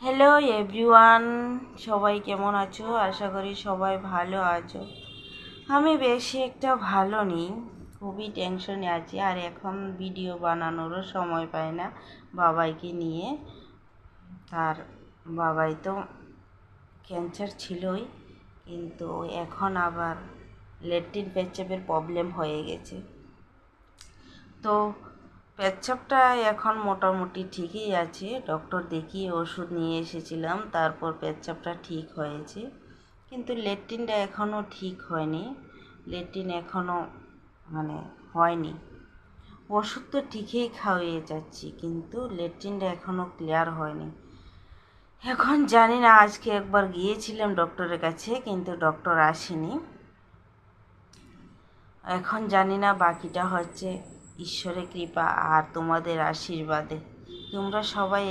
Hello everyone, সবাই কেমন আছো? আশা করি সবাই ভালো আছো। আমি বেশি একটা ভালো নেই, খুবই টেনশনে আছি। আর এখন ভিডিও বানানোরও সময় পাই না বাবাইকে নিয়ে। তার বাবাই তো ক্যান্সার ছিলই, কিন্তু এখন আবার ল্যাট্রিন পেচ্ছাপের প্রবলেম হয়ে গেছে। তো পেচ্ছাপটা এখন মোটামুটি ঠিকই আছে। ডক্টর দেখিয়ে ওষুধ নিয়ে এসেছিলাম, তারপর পেচ্ছাপটা ঠিক হয়েছে। কিন্তু ল্যাট্রিনটা এখনও ঠিক হয়নি। ল্যাট্রিন এখনও হয়নি। ওষুধ তো ঠিকই খাওয়িয়ে যাচ্ছি, কিন্তু ল্যাট্রিনটা এখনও ক্লিয়ার হয়নি। এখন জানি না, আজকে একবার গিয়েছিলাম ডক্টরের কাছে, কিন্তু ডক্টর আসেনি। এখন জানি না, বাকিটা হচ্ছে ঈশ্বরের কৃপা আর তোমাদের আশীর্বাদে। তোমরা সবাই